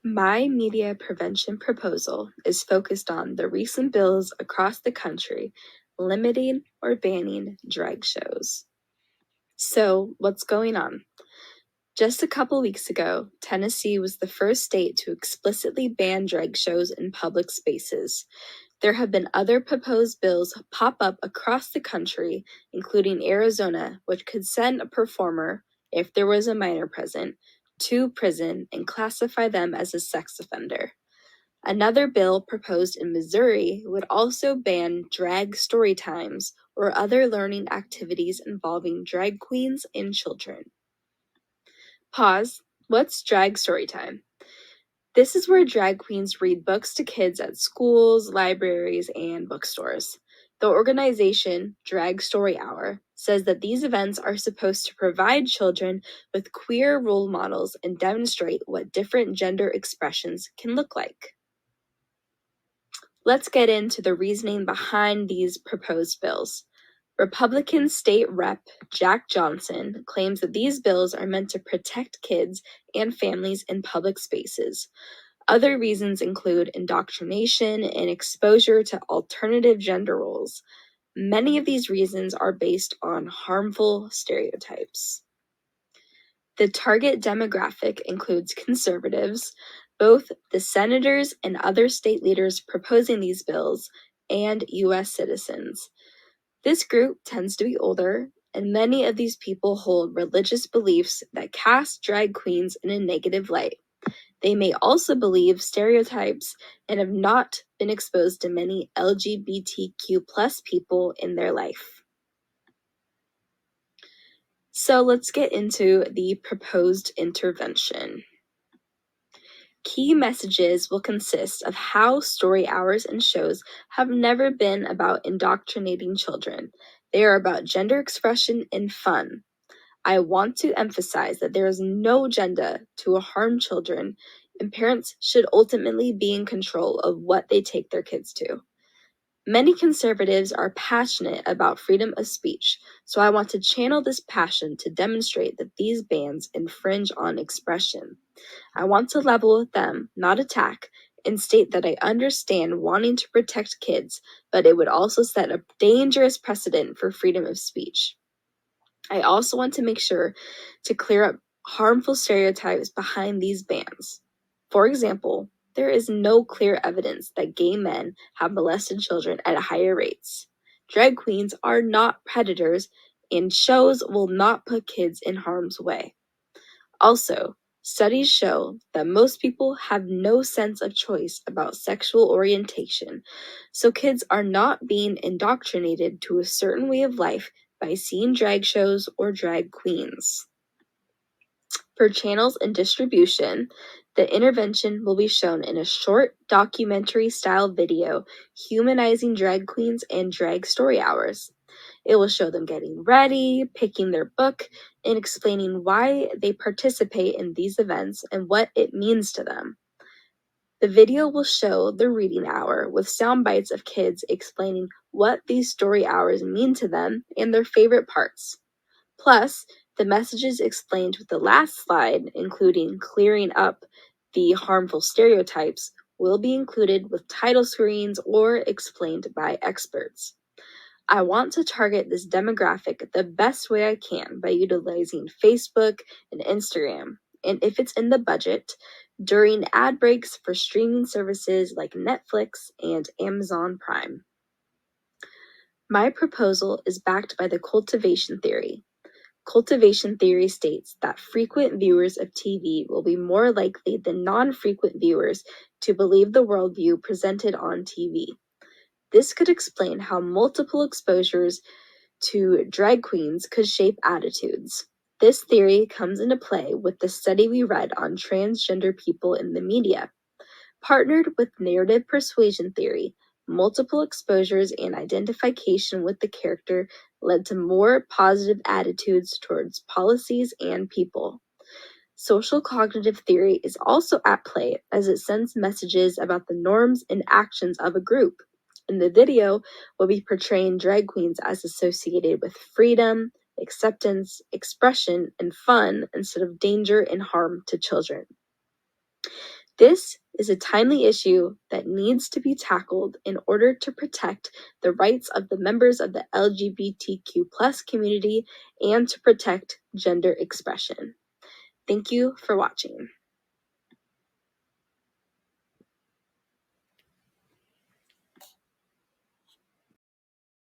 My media prevention proposal is focused on the recent bills across the country limiting or banning drag shows. So, what's going on? Just a couple weeks ago, Tennessee was the first state to explicitly ban drag shows in public spaces. There have been other proposed bills pop up across the country, including Arizona, which could send a performer, if there was a minor present, to prison and classify them as a sex offender. Another bill proposed in Missouri would also ban drag story times or other learning activities involving drag queens and children. Pause. What's drag story time? This is where drag queens read books to kids at schools, libraries, and bookstores. The organization, Drag Story Hour, says that these events are supposed to provide children with queer role models and demonstrate what different gender expressions can look like. Let's get into the reasoning behind these proposed bills. Republican State Rep. Jack Johnson claims that these bills are meant to protect kids and families in public spaces. Other reasons include indoctrination and exposure to alternative gender roles. Many of these reasons are based on harmful stereotypes. The target demographic includes conservatives, both the senators and other state leaders proposing these bills, and U.S. citizens. This group tends to be older, and many of these people hold religious beliefs that cast drag queens in a negative light. They may also believe stereotypes and have not been exposed to many LGBTQ plus people in their life. So let's get into the proposed intervention. Key messages will consist of how story hours and shows have never been about indoctrinating children. They are about gender expression and fun. I want to emphasize that there is no agenda to harm children, and parents should ultimately be in control of what they take their kids to. Many conservatives are passionate about freedom of speech, so I want to channel this passion to demonstrate that these bans infringe on expression. I want to level with them, not attack, and state that I understand wanting to protect kids, but it would also set a dangerous precedent for freedom of speech. I also want to make sure to clear up harmful stereotypes behind these bans. For example, there is no clear evidence that gay men have molested children at higher rates. Drag queens are not predators, and shows will not put kids in harm's way. Also, studies show that most people have no sense of choice about sexual orientation, so kids are not being indoctrinated to a certain way of life by seeing drag shows or drag queens. For channels and distribution, the intervention will be shown in a short documentary-style video humanizing drag queens and drag story hours. It will show them getting ready, picking their book, and explaining why they participate in these events and what it means to them. The video will show the reading hour with sound bites of kids explaining what these story hours mean to them and their favorite parts. Plus, the messages explained with the last slide, including clearing up the harmful stereotypes, will be included with title screens or explained by experts. I want to target this demographic the best way I can by utilizing Facebook and Instagram, and if it's in the budget, during ad breaks for streaming services like Netflix and Amazon Prime. My proposal is backed by the cultivation theory. Cultivation theory states that frequent viewers of TV will be more likely than non-frequent viewers to believe the worldview presented on TV. This could explain how multiple exposures to drag queens could shape attitudes. This theory comes into play with the study we read on transgender people in the media. Partnered with narrative persuasion theory, multiple exposures and identification with the character led to more positive attitudes towards policies and people. Social cognitive theory is also at play as it sends messages about the norms and actions of a group. In the video, we'll be portraying drag queens as associated with freedom, acceptance, expression, and fun instead of danger and harm to children. This is a timely issue that needs to be tackled in order to protect the rights of the members of the LGBTQ plus community and to protect gender expression. Thank you for watching.